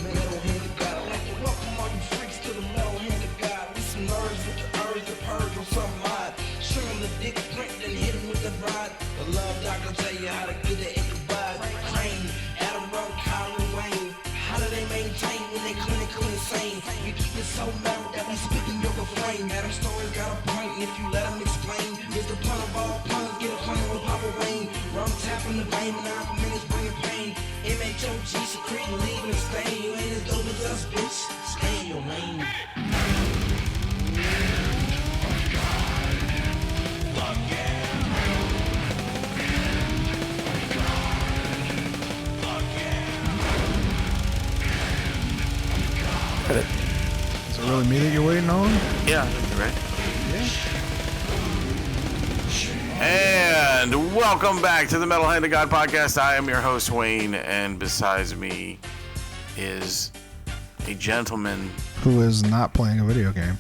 metal-handed God. I'd like to welcome all you freaks to the metal-handed God. We some nerds with the urge to purge on some mind. Show them the dick print, then hit him with the rod. The love doctor tell you how to get the Ichabod. Crane, Adam Rowe, Kyle and Wayne. How do they maintain when they clinical insane? We keep it so metal that we speaking your flame. Adam Story's got a point, and if you let him explain, here's the pun of all puns, get a pun with Papa Wayne. Rum tapping the vein, 9 minutes bringing pain. MHOG secreting, leaving a stain. You ain't as dope as us, bitch. Stay in your lane. Is it really me that you're waiting on? Yeah, I think you're right. And welcome back to the Metal Hand of God podcast. I am your host, Wayne, and besides me is a gentleman. Who is not playing a video game.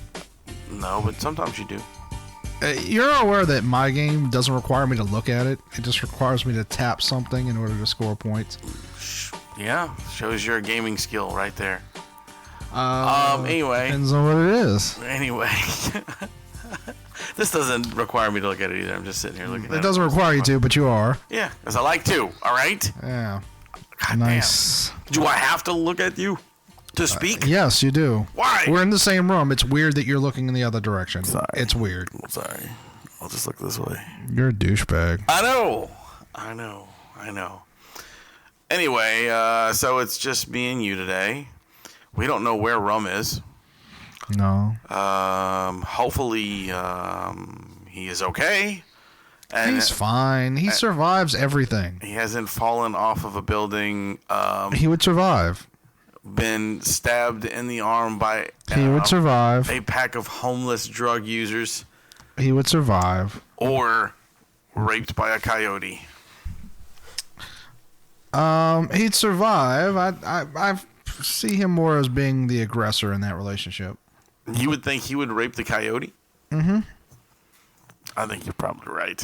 No, but sometimes you do. You're aware that my game doesn't require me to look at it. It just requires me to tap something in order to score points. Yeah, shows your gaming skill right there. Anyway. Depends on what it is. Anyway. This doesn't require me to look at it either. I'm just sitting here looking at it. It doesn't require you to, but you are. Yeah, because I like to. All right? Yeah. God Nice. damn. Do I have to look at you to speak? Yes, you do. Why? We're in the same room. It's weird that you're looking in the other direction. Sorry. It's weird. I'm sorry. I'll just look this way. You're a douchebag. I know. Anyway, so it's just me and you today. We don't know where Rum is. No. Hopefully, he is okay. And He's fine. He survives everything. he hasn't fallen off of a building, He would survive. been stabbed in the arm by He would survive. a pack of homeless drug users, He would survive. or raped by a coyote. He'd survive. I see him more as being the aggressor in that relationship. You would think he would rape the coyote? Mm-hmm. I think you're probably right.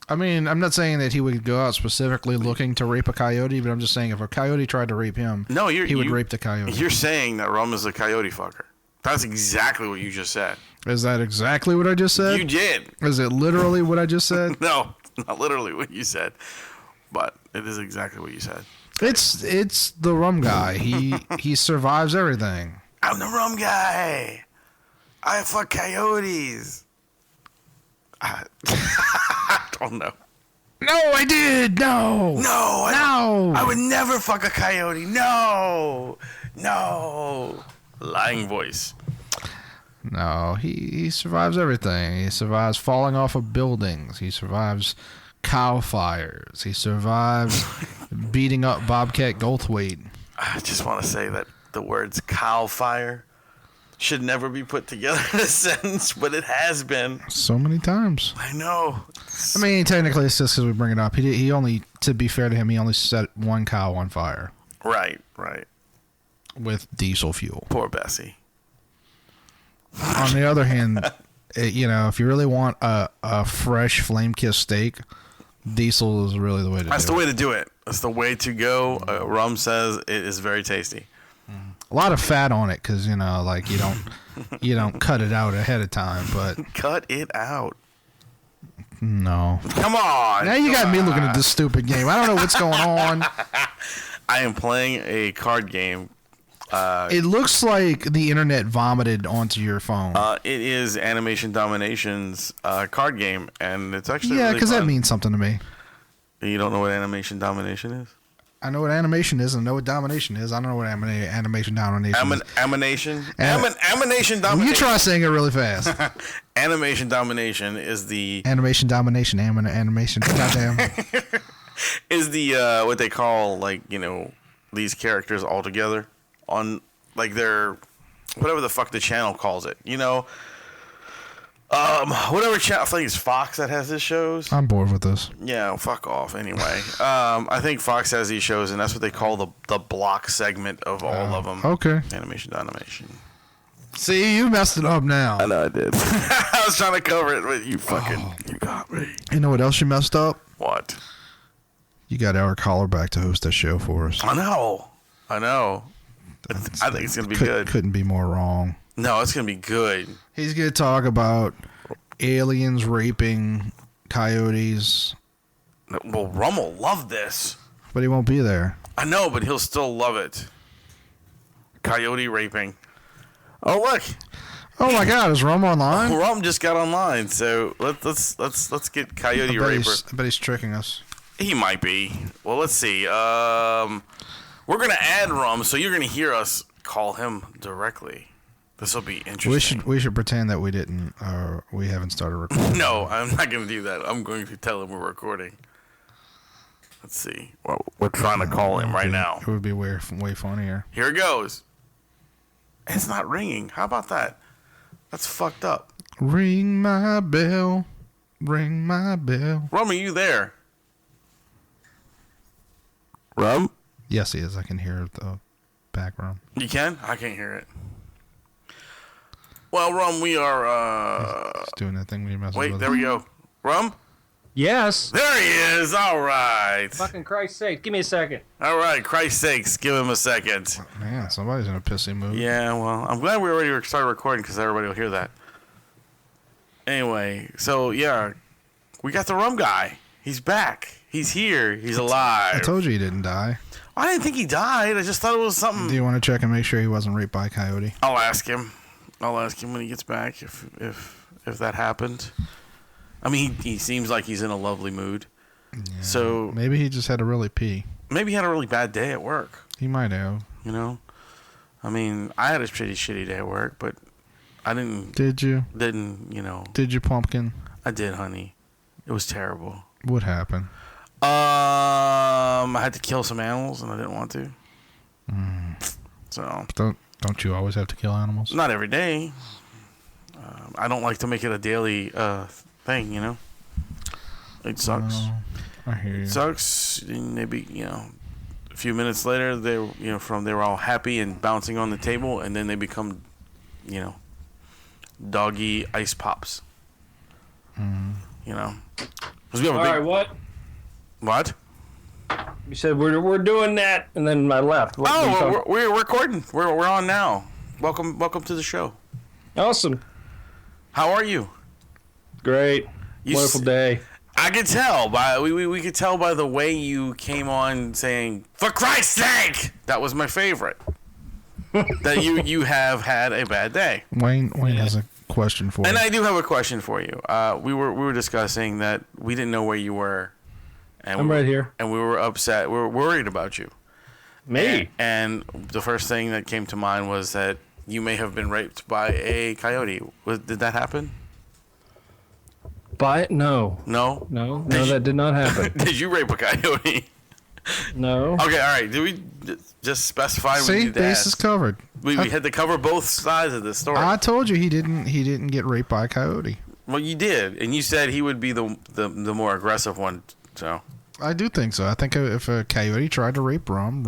I mean, I'm not saying that he would go out specifically looking to rape a coyote, but I'm just saying if a coyote tried to rape him, he would rape the coyote. You're saying that Rum is a coyote fucker. That's exactly what you just said. Is that exactly what I just said? You did. Is it literally what I just said? No, not literally what you said, but it is exactly what you said. It's the Rum Guy. He survives everything. I'm the Rum Guy. I fuck coyotes. I don't know. No, I did. No. No. I would never fuck a coyote. No. Lying voice. No, he survives everything. He survives falling off of buildings. He survives cow fires. He survives beating up Bobcat Goldthwait. I just want to say that the words cow fire should never be put together in a sentence, but it has been. So many times. I know. I mean, technically, it's just because we bring it up. He only, to be fair to him, he only set one cow on fire. Right. With diesel fuel. Poor Bessie. On the other hand, if you really want a fresh flame-kissed steak, diesel is really the way to do it. That's the way to do it. That's the way to go. Rum says it is very tasty. A lot of fat on it because, you don't cut it out ahead of time, but... Cut it out. No. Come on. Now you got me looking at this stupid game. I don't know what's going on. I am playing a card game. It looks like the internet vomited onto your phone. It is Animation Domination's card game, and it's actually yeah, because that means something to me. You don't know what Animation Domination is? I know what animation is. I know what domination is. I don't know what animation domination is. Animation Domination. You try saying it really fast. Animation Domination is the... Animation Domination. Animation. Goddamn. Is the, what they call, these characters all together on, their... Whatever the fuck the channel calls it. Whatever channel, I think it's Fox that has his shows. I'm bored with this. Yeah, fuck off. Anyway, I think Fox has these shows, and that's what they call the block segment of all of them. Okay. Animation Domination. See, you messed it up now. I know I did. I was trying to cover it, but you got me. You know what else you messed up? What? You got Eric Holler back to host that show for us. I know. I think it's gonna be good. Couldn't be more wrong. No, it's gonna be good. He's gonna talk about aliens raping coyotes. Well, Rum will love this. But he won't be there. I know, but he'll still love it. Coyote raping. Oh look! Oh my God, is Rum online? Rum just got online, so let's get Coyote Raper. I bet he's tricking us. He might be. Well, let's see. We're gonna add Rum, so you're gonna hear us call him directly. This will be interesting. We should pretend that we didn't. We haven't started recording. No, I'm not gonna do that. I'm going to tell him we're recording. Let's see. Well, we're trying to call him right now. It would be way funnier. Here it goes. It's not ringing. How about that? That's fucked up. Ring my bell. Ring my bell. Rum, are you there? Rum? Yes, he is. I can hear the background. You can? I can't hear it. Well, Rum, we are... He's doing that thing when you mess with Wait, us. there we go. Rum? Yes. There he is. All right. Fucking Christ's sake. Give me a second. All right. Christ's sakes, give him a second. Man, somebody's in a pissy mood. Yeah, well, I'm glad we already started recording because everybody will hear that. Anyway, so, yeah, we got the Rum Guy. He's back. He's here. He's alive. I told you he didn't die. I didn't think he died. I just thought it was something. Do you want to check and make sure he wasn't raped by a coyote? I'll ask him. I'll ask him when he gets back if that happened. I mean, he seems like he's in a lovely mood. Yeah, so maybe he just had to really pee. Maybe he had a really bad day at work. He might have. You know? I mean, I had a pretty shitty day at work, but I didn't... Did you? Didn't, you know... Did you, pumpkin? I did, honey. It was terrible. What happened? I had to kill some animals, and I didn't want to. So... Don't you always have to kill animals? Not every day. I don't like to make it a daily thing, you know? It sucks. No, I hear you. It sucks. And maybe, you know, a few minutes later, they were all happy and bouncing on the table, and then they become, you know, doggy ice pops. You know? 'Cause we have a All big... right, what? What? You said we're doing that, and then I left. We're recording. We're on now. Welcome to the show. Awesome. How are you? Great. Wonderful day. I could tell by we could tell by the way you came on saying, "For Christ's sake!" That was my favorite. That you have had a bad day. Wayne has a question for you. And I do have a question for you. We were discussing that we didn't know where you were. And I'm right here. And we were upset. We were worried about you. Me? And the first thing that came to mind was that you may have been raped by a coyote. Did that happen? No. No? No, that did not happen. Did you rape a coyote? No. Okay, all right. Did we just specify? See, base is covered. We had to cover both sides of the story. I told you he didn't get raped by a coyote. Well, you did, and you said he would be the more aggressive one. So I do think so. I think if a coyote tried to rape Rum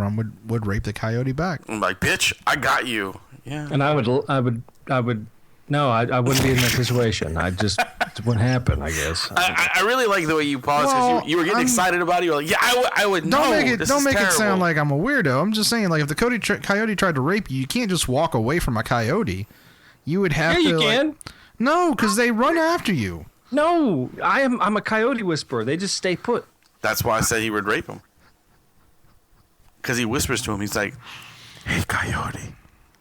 would rape the coyote back. I'm like, bitch, I got you. Yeah. And I would. No, I wouldn't be in that situation. It wouldn't happen, I guess. I really like the way you paused because you were getting excited about it. You were like, yeah, I would know. Don't make it sound like I'm a weirdo. I'm just saying, like, if the coyote tried to rape you, you can't just walk away from a coyote. You would have to. Yeah, you can. No, because they run after you. No, I'm a coyote whisperer. They just stay put. That's why I said he would rape him. Because he whispers to him. He's like, "Hey, coyote,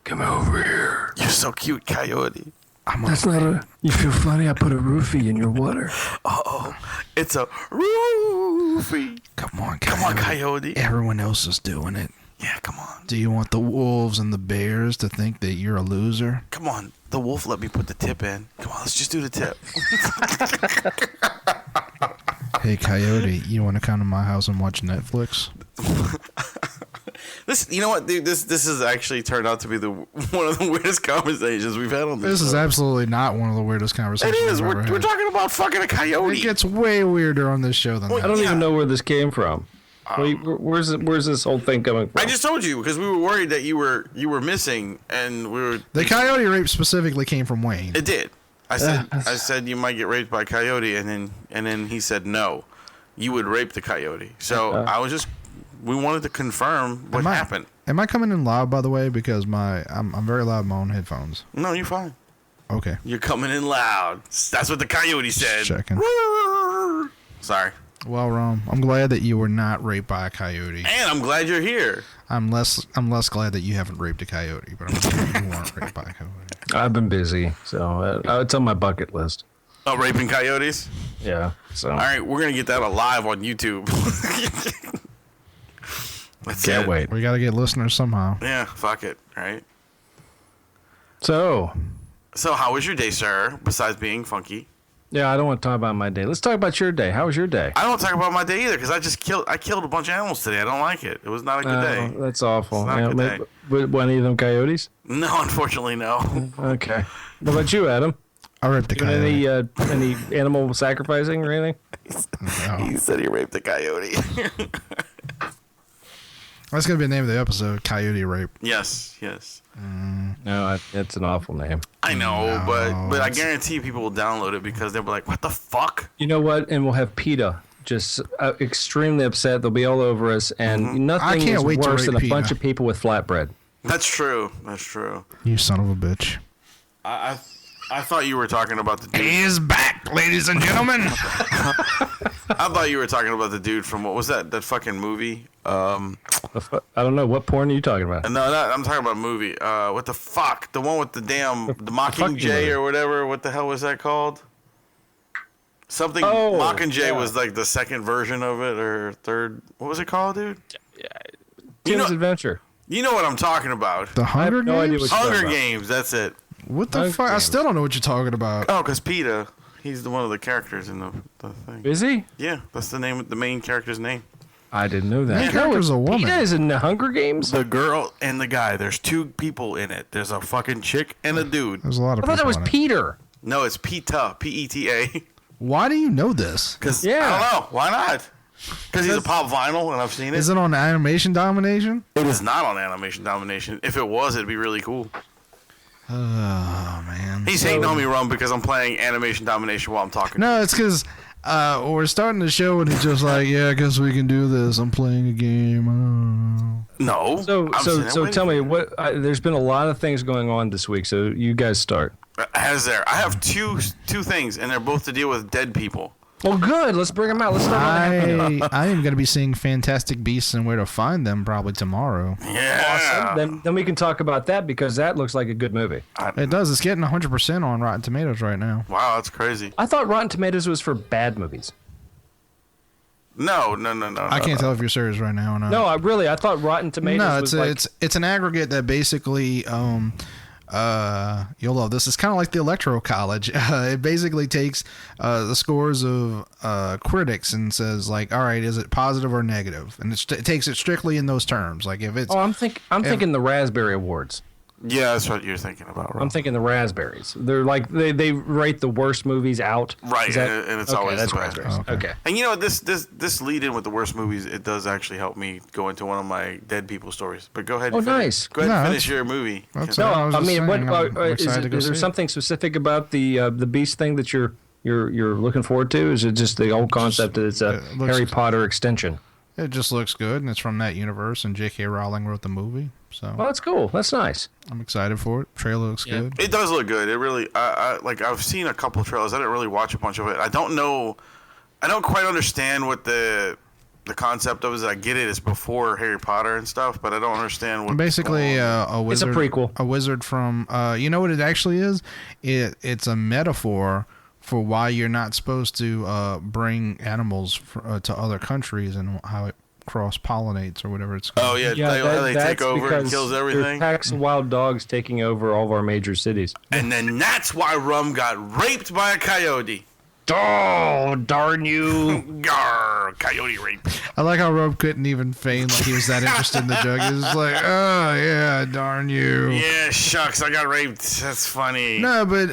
Come over here. you're so cute, coyote." That's not a... You feel funny? I put a roofie in your water. Uh-oh. It's a roofie. Come on, coyote. Everyone else is doing it. Yeah, come on. Do you want the wolves and the bears to think that you're a loser? Come on. The wolf let me put the tip in. Come on, let's just do the tip. Hey, coyote, you want to come to my house and watch Netflix? This, you know what, dude? This has actually turned out to be one of the weirdest conversations we've had on this. This is absolutely not one of the weirdest conversations. It is. I've ever We're had. talking about fucking a coyote. It gets way weirder on this show than that. I don't even know where this came from. Where's this whole thing coming from? I just told you because we were worried that you were missing, and we were. The coyote rape specifically came from Wayne. It did. I said you might get raped by a coyote, and then he said no, you would rape the coyote. So I was just. We wanted to confirm what happened. Am I coming in loud, by the way? Because I'm very loud in my own headphones. No, you're fine. Okay. You're coming in loud. That's what the coyote said. Checking. Sorry. Well, Rum, I'm glad that you were not raped by a coyote. And I'm glad you're here. I'm less glad that you haven't raped a coyote, but I'm glad you weren't raped by a coyote. I've been busy, so it's on my bucket list. Oh, raping coyotes? Yeah. So All right, we're going to get that alive on YouTube. can't wait. We got to get listeners somehow. Yeah, fuck it, right? So how was your day, sir, besides being funky? yeah, I don't want to talk about my day. Let's talk about your day. How was your day? I don't talk about my day either because I killed a bunch of animals today. I don't like it. It was not a good day. That's awful. It's not a good day. Were any of them coyotes? No, unfortunately, no. Okay. What about you, Adam? I raped a Doing coyote. any animal sacrificing or anything? No. He said he raped a coyote. That's going to be the name of the episode, Coyote Rape. Yes. No, it's an awful name. I know, No, but I guarantee people will download it because they'll be like, "What the fuck?" You know what? And we'll have PETA just extremely upset. They'll be all over us, and I nothing can't is wait to worse rape than a PETA. bunch of people with flatbread. That's true. You son of a bitch. I thought you were talking about the dude. He is back, ladies and gentlemen. I thought you were talking about the dude from what was that fucking movie? I don't know. What porn are you talking about? No, I'm talking about a movie. What the fuck? The one with the Mockingjay movie? or whatever. What the hell was that called? Something. Oh, Mockingjay yeah. was like the second version of it or third. What was it called, dude? Tim's Adventure. You know what I'm talking about. The Hunger have no idea Games? what you're Hunger talking about. Games. That's it. What the Hunger fuck? I Games. still don't know what you're talking about. Oh, because PETA. He's one of the characters in the thing. Is he? Yeah, that's the name. The main character's name. I didn't know that. Main character's a woman. PETA is in the Hunger Games? The girl and the guy. There's two people in it. There's a fucking chick and a dude. There's a lot of I thought that people was in it. Peter. No, it's PETA. PETA. Why do you know this? Because Yeah. I don't know. Why not? Because he's a pop vinyl and I've seen it. Is it on Animation Domination? It is not on Animation Domination. If it was, it'd be really cool. Oh, man. He's hating on me, Rum, because I'm playing Animation Domination while I'm talking. No, it's because we're starting the show and he's just like, yeah, I guess we can do this. I'm playing a game. No. So tell me, what? There's been a lot of things going on this week, so you guys start. Has there? I have two things, and they're both to deal with dead people. Well, good. Let's bring them out. Let's start on that. I am going to be seeing Fantastic Beasts and Where to Find Them probably tomorrow. Yeah. Then we can talk about that because that looks like a good movie. It does. It's getting 100% on Rotten Tomatoes right now. Wow, that's crazy. I thought Rotten Tomatoes was for bad movies. No. I can't tell if you're serious right now or not. No, I thought Rotten Tomatoes No, was it's an aggregate that basically you'll love this. It's kind of like the Electoral College. It basically takes the scores of critics and says like, all right, is it positive or negative? And it takes it strictly in those terms. Like if it's I'm thinking the Raspberry Awards. Yeah, that's what you're thinking about, Rum. I'm thinking the Raspberries. They're like they rate the worst movies out. Right, Is that- and it's okay, always that's the Raspberries. Raspberries. Okay. And you know what? This lead in with the worst movies, it does actually help me go into one of my dead people stories. But go ahead. Oh, And finish. nice. Go ahead and No, finish your movie. that's No, I was I just mean, saying, what I'm is excited to go there see it. something specific about the Beast thing that you're looking forward to? Is it just the old concept that it's a it looks- Harry Potter extension? It just looks good, and it's from that universe, and J.K. Rowling wrote the movie, so Well, that's cool. That's nice. I'm excited for it. Trailer looks good. It does look good. It really, I've seen a couple of trailers. I didn't really watch a bunch of it. I don't quite understand what the concept of it is. I get it. It's before Harry Potter and stuff, but I don't understand what. Basically, a It's a wizard. prequel. A wizard from. You know what it actually is? It's a metaphor for why you're not supposed to bring animals to other countries and how it cross-pollinates or whatever it's called. Oh yeah, they take that's over and because kills there are everything, packs of wild dogs taking over all of our major cities. and then that's why Rum got raped by a coyote. Oh, darn you! Gar, coyote rape. I like how Rob couldn't even feign like he was that interested in the joke. He was just like, oh yeah, darn you. Yeah, shucks, I got raped. That's funny. No, but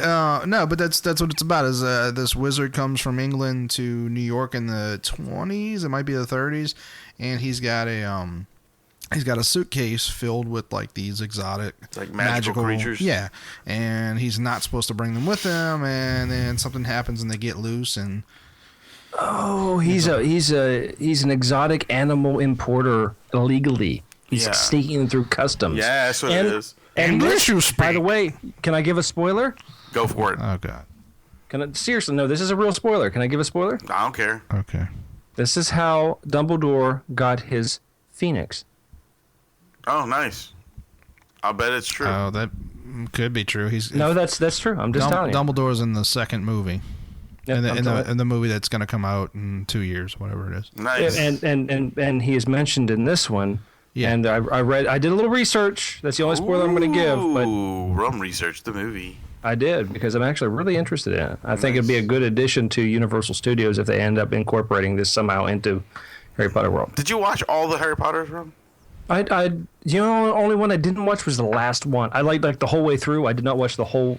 that's what it's about. Is this wizard comes from England to New York in the 20s? It might be the 30s, and he's got a suitcase filled with like these exotic, It's like magical creatures. Yeah, and he's not supposed to bring them with him, and then something happens and they get loose, and Oh, he's an exotic animal importer illegally. He's sneaking through customs. Yeah, that's what it is. And English you speak. by the way, can I give a spoiler? Go for it. Oh God. Seriously, no, this is a real spoiler. Can I give a spoiler? I don't care. Okay. This is how Dumbledore got his phoenix. Oh, nice. I'll bet it's true. Oh, that could be true. That's true. I'm just telling you. Dumbledore's in the second movie. Yep, in the movie that's going to come out in 2 years, whatever it is. Nice. And he is mentioned in this one. Yeah. And I did a little research. That's the only spoiler I'm going to give. But Rum researched the movie. I did, because I'm actually really interested in it. I think it'd be a good addition to Universal Studios if they end up incorporating this somehow into Harry Potter world. Did you watch all the Harry Potters, Rum? Only one I didn't watch was the last one. I liked the whole way through. I did not watch the whole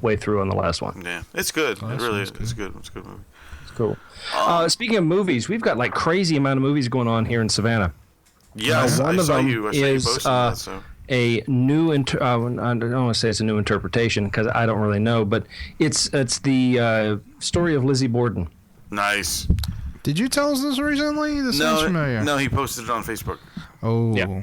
way through on the last one. Yeah, it's good. Oh, It really is. good. It's good. It's a good movie. It's cool. Speaking of movies, we've got like crazy amount of movies going on here in Savannah. Yes, one I of saw them you. I saw you is posting that. So. a new. I don't want to say it's a new interpretation because I don't really know, but it's the story of Lizzie Borden. Nice. Did you tell us this recently? This sounds familiar. No, he posted it on Facebook. Oh. Yeah.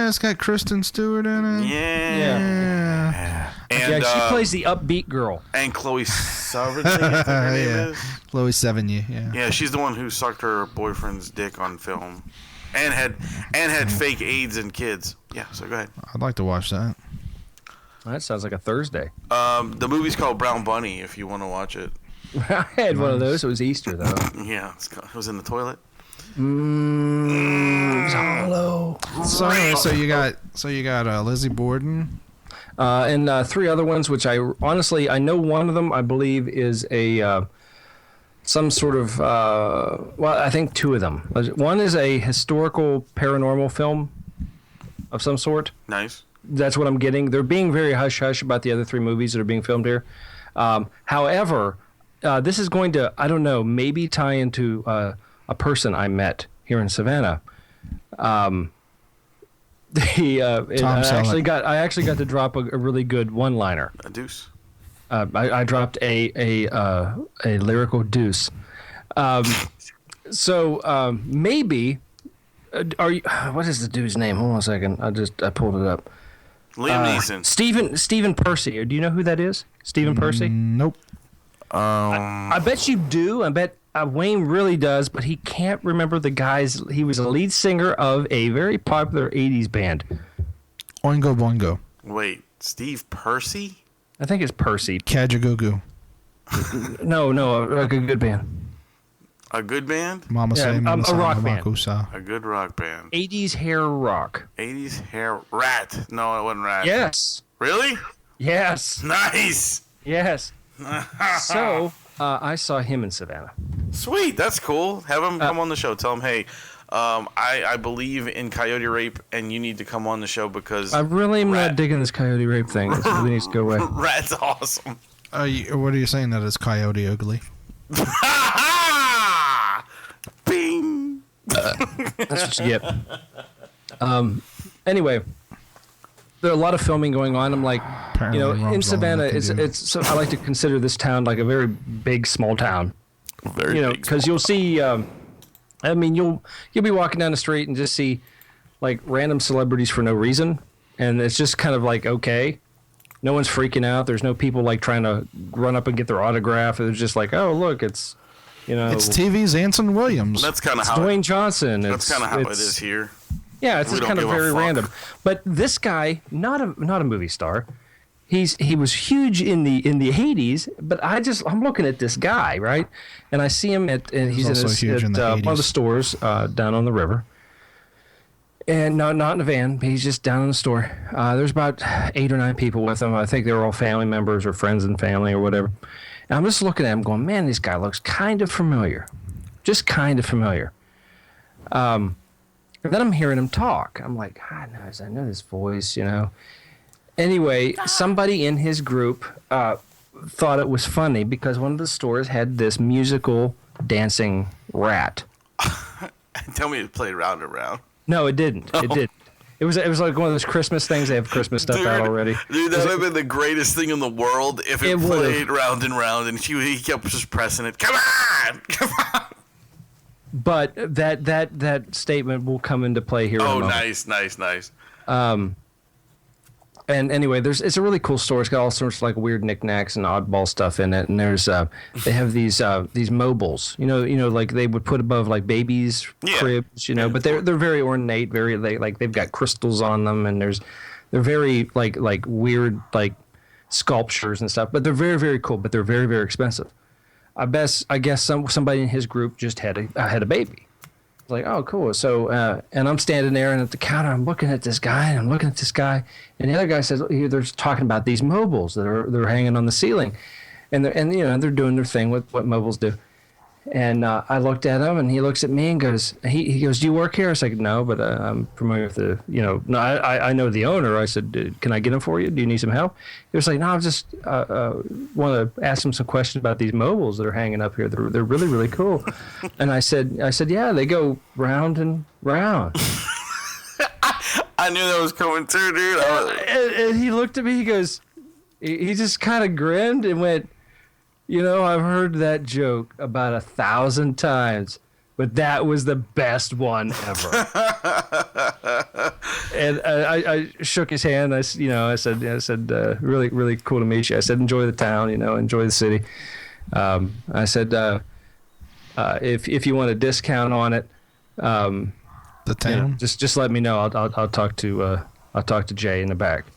It's got Kristen Stewart in it. Yeah. And she plays the upbeat girl. And Chloe Sevigny, I think her name is. Chloe Sevigny, yeah. Yeah, she's the one who sucked her boyfriend's dick on film, and had fake AIDS and kids. Yeah, so go ahead. I'd like to watch that. That sounds like a Thursday. The movie's called Brown Bunny. If you want to watch it. I had one of those. It was Easter though. Yeah, it was in the toilet. It was hollow. So anyway, so you got Lizzie Borden. And three other ones, which I know one of them I believe is a some sort of I think two of them. One is a historical paranormal film of some sort. Nice. That's what I'm getting. They're being very hush hush about the other three movies that are being filmed here. However, this is going to, I don't know, maybe tie into a person I met here in Savannah. I actually got to drop a really good one-liner. A deuce. I dropped a lyrical deuce. Maybe are you? What is the dude's name? Hold on a second. I pulled it up. Liam Neeson. Stephen Percy. Do you know who that is? Stephen Percy? Nope. I bet you do. I bet Wayne really does, but he can't remember the guys. He was a lead singer of a very popular 80s band. Oingo Boingo. Wait, Steve Percy? I think it's Percy. Kajagoogoo. No, a good band. A good band? Mama say, Mama a rock band. A good rock band. 80s hair rock. 80s hair. Ratt. No, it wasn't Ratt. Yes. Really? Yes. Nice. Yes. So, I saw him in Savannah. Sweet. That's cool. Have him come on the show. Tell him, hey, I believe in Coyote Rape, and you need to come on the show because I really am not digging this Coyote Rape thing. This really needs to go away. Ratt's awesome. What are you saying, that it's Coyote Ugly? Bing. That's what you get. Anyway, there are a lot of filming going on. I'm like, Apparently in Savannah, it's. So I like to consider this town like a very big, small town. Very big, because you'll see. You'll be walking down the street and just see like random celebrities for no reason, and it's just kind of like okay. No one's freaking out. There's no people like trying to run up and get their autograph. It's just like, oh look, it's it's TV's Anson Williams. That's kind of how Dwayne Johnson. That's kind of how it is here. Yeah, it's just kind of very random. But this guy, not a movie star. He was huge in the 80s, but I'm looking at this guy, right? And I see him and he's in one of the stores down on the river. And not in a van, but he's just down in the store. There's about 8 or 9 people with him. I think they were all family members or friends and family or whatever. And I'm just looking at him going, man, this guy looks kind of familiar. Just kind of familiar. And then I'm hearing him talk. I'm like, I know this voice, Anyway, somebody in his group thought it was funny because one of the stores had this musical dancing rat. Tell me it played round and round. No, it didn't. Oh. It did. It was like one of those Christmas things. They have Christmas stuff out already. Dude, that would have been the greatest thing in the world if it played round and round and he kept just pressing it. Come on! But that statement will come into play here. Oh, in a moment. nice. And anyway, it's a really cool store. It's got all sorts of like weird knickknacks and oddball stuff in it. And there's they have these mobiles, you know, like they would put above like babies' cribs, you know. But they're very ornate, they've got crystals on them, and they're very like weird like sculptures and stuff. But they're very, very cool. But they're very, very expensive. I guess somebody in his group just had a baby. Like, oh, cool. So, and I'm standing there, and at the counter, I'm looking at this guy, and the other guy says, they're talking about these mobiles they're hanging on the ceiling, and they're doing their thing with what mobiles do. And I looked at him, and he looks at me and goes, he goes, do you work here? I was like, no, but I'm familiar with I know the owner. I said, can I get him for you? Do you need some help? He was like, no, I just want to ask him some questions about these mobiles that are hanging up here. They're really, really cool. And I said, yeah, they go round and round. I knew that was coming too, dude. And he looked at me, he goes, he just kind of grinned and went, I've heard that joke about 1,000 times, but that was the best one ever. And I shook his hand. I said, really, really cool to meet you. I said, enjoy the town, enjoy the city. I said, if you want a discount on it, the town, just let me know. I'll talk to Jay in the back.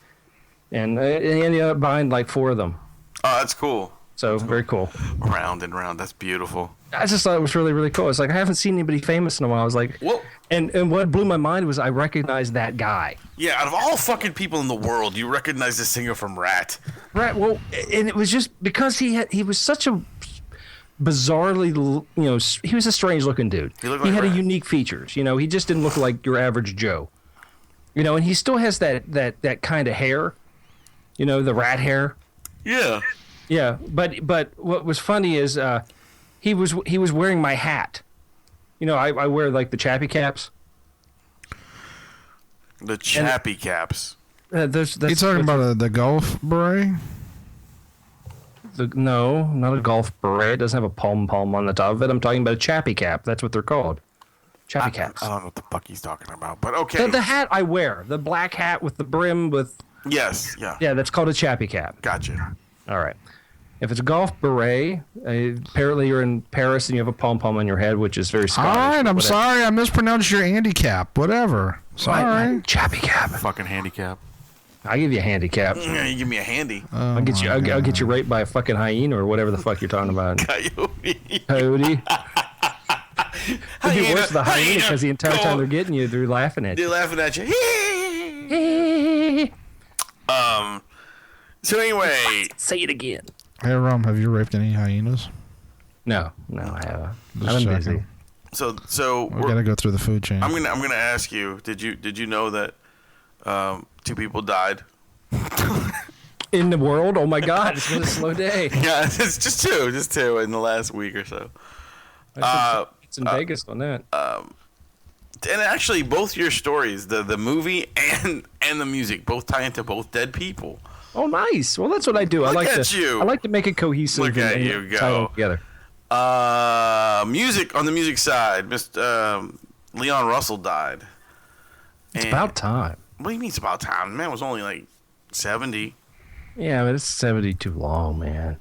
And he ended up buying like 4 of them. Oh, that's cool. So very cool. Round and round. That's beautiful. I just thought it was really, really cool. It's like I haven't seen anybody famous in a while. I was like, whoa. And what blew my mind was I recognized that guy. Yeah, out of all fucking people in the world, you recognize the singer from Ratt. Right. Well, and it was just because he was such a bizarrely, he was a strange looking dude. He had a unique features. He just didn't look like your average Joe. And he still has that kind of hair. The rat hair. Yeah. Yeah, but what was funny is he was wearing my hat. I wear like the chappy caps. The chappy caps. You talking about the golf beret? No, not a golf beret. It doesn't have a pom on the top of it. I'm talking about a chappy cap. That's what they're called. Chappy caps. I don't know what the fuck he's talking about, but okay. The hat I wear, the black hat with the brim with. Yes. Yeah. Yeah, that's called a chappy cap. Gotcha. All right. If it's a golf beret, apparently you're in Paris and you have a pom-pom on your head, which is very Scottish. All right, I'm sorry. I mispronounced your handicap. Whatever. Sorry. Chappy cap. Fucking handicap. I'll give you a handicap. Yeah, you give me a handy. Oh, I'll get you raped by a fucking hyena or whatever the fuck you're talking about. Coyote. It'd be worse for the hyena because the entire time they're getting you, they're laughing at you. They're laughing at you. So anyway. Say it again. Hey, Rum, have you raped any hyenas? No, I haven't. Just I'm checking. busy. So we gotta go through the food chain. I'm gonna ask you. Did you know that 2 people died in the world? Oh my God, it's been a slow day. Yeah, it's just two in the last week or so. It's in Vegas on that. And actually, both your stories, the movie and the music, both tie into both dead people. Oh, nice. Well, that's what I do. I like to make it cohesive. Look at you go. Tie it together. Music on the music side, Mr. Leon Russell died. It's about time. What do you mean it's about time? The man was only like 70. Yeah, but it's 70 too long, man.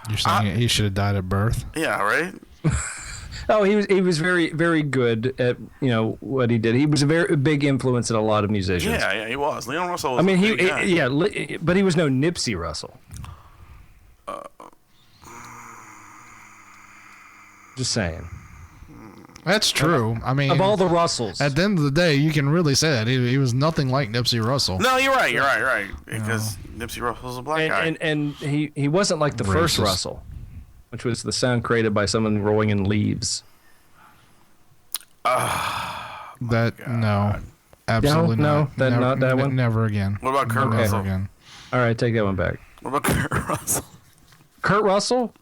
You're saying he should have died at birth? Yeah, right? Oh, he was very, very good at what he did. He was a very big influence in a lot of musicians. Yeah, he was. Leon Russell was but he was no Nipsey Russell. Just saying. That's true. I mean, of all the Russells, at the end of the day, you can really say that he was nothing like Nipsey Russell. No, you're right. Because Nipsey Russell's a black guy. And he wasn't like the first Russell, which was the sound created by someone rolling in leaves. No, absolutely not. No, not that one. Never again. What about Kurt Russell? Again. All right, take that one back. What about Kurt Russell? Kurt Russell?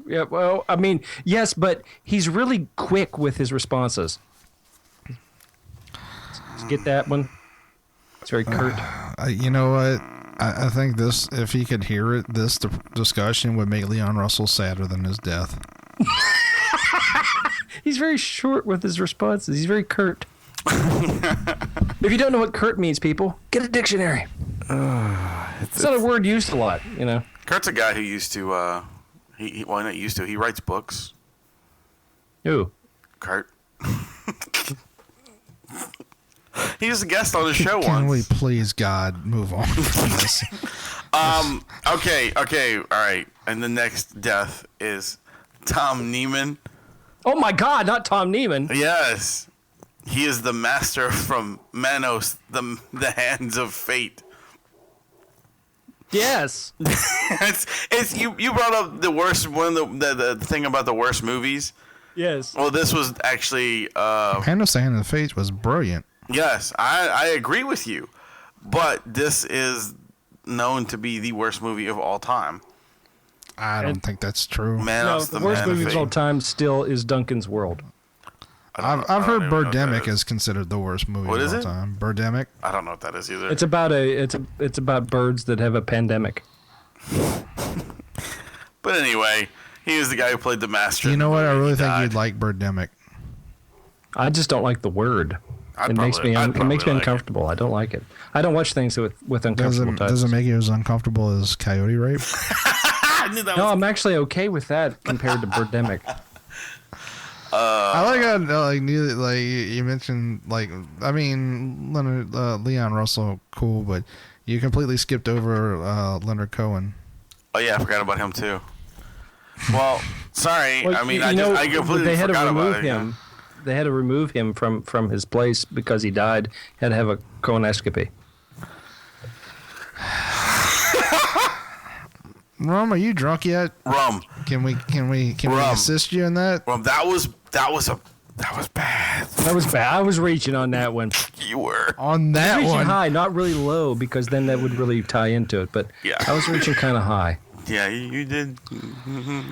Yeah, well, I mean, yes, but he's really quick with his responses. Did you get that one? It's very curt. You know what? I think this, if he could hear it, this discussion would make Leon Russell sadder than his death. He's very short with his responses. He's very curt. If you don't know what curt means, people, get a dictionary. It's not a word used a lot, you know. Kurt's a guy who used to, not used to, he writes books. Who? Kurt. He was a guest on the show once. Can we please, God, move on from this? Okay, all right. And the next death is Tom Neiman. Oh my God, not Tom Neiman. Yes. He is the master from Manos, the Hands of Fate. Yes. it's you brought up the worst one, the thing about the worst movies. Yes. Well, this was actually Hands of the Fate was brilliant. Yes, I agree with you. But this is known to be the worst movie of all time. I don't think that's true. Manos, the worst movie of all time still is Duncan's World. I've heard Birdemic is considered the worst movie of all time. Birdemic? I don't know what that is either. It's about it's about birds that have a pandemic. But anyway, he was the guy who played the master. You know what? I really think you'd like Birdemic. I just don't like the word. It makes me uncomfortable. I don't like it. I don't watch things with uncomfortable titles. Does it make you as uncomfortable as Coyote Rape? No, I'm actually okay with that compared to Birdemic. I like how you mentioned Leon Russell, cool, but you completely skipped over Leonard Cohen. Oh yeah, I forgot about him too. Well, sorry. Well, I completely forgot about him. They had to remove him from his place because he died. Had to have a colonoscopy. Rum, are you drunk yet? Rum. Can we assist you in that? Rum, that was bad. That was bad. I was reaching on that one. You were on that reaching one. High, not really low, because then that would really tie into it. But yeah. I was reaching kind of high. Yeah, you did.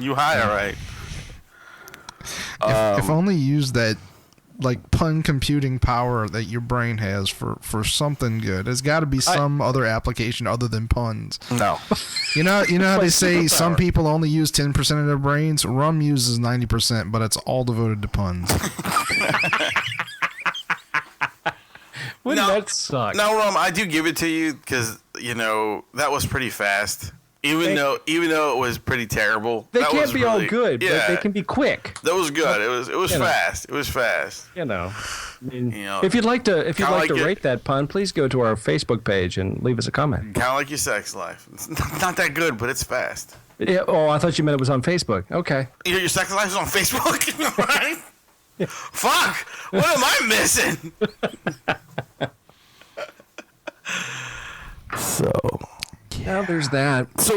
You high, all right. If only you use that pun computing power that your brain has for something good. There's got to be some other application other than puns. No. You know how they say some people only use 10% of their brains? Rum uses 90%, but it's all devoted to puns. Wouldn't that suck? No, Rum, I do give it to you because, that was pretty fast. Even though it was pretty terrible. They can't be all good, but they can be quick. That was good. It was fast. It was fast. If you'd like to rate that pun, please go to our Facebook page and leave us a comment. Kind of like your sex life. It's not that good, but it's fast. Yeah, I thought you meant it was on Facebook. Okay. Your sex life is on Facebook, right? Yeah. Fuck! What am I missing? Now there's that. So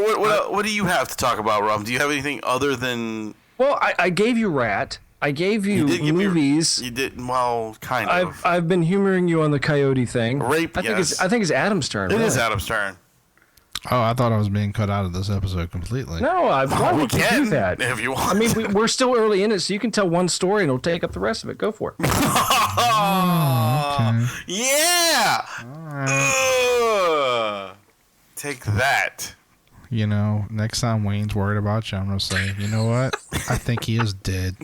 what do you have to talk about, Rum? Do you have anything other than? Well, I gave you Ratt. I gave you movies. You did kind of. I've been humoring you on the Coyote thing. Rape. I think it's Adam's turn. It is Adam's turn. Oh, I thought I was being cut out of this episode completely. No, why would you do that? If you want. I mean, we're still early in it, so you can tell one story and it'll take up the rest of it. Go for it. Okay. Yeah. Right. Take that. Next time Wayne's worried about you, I'm going to say, you know what? I think he is dead.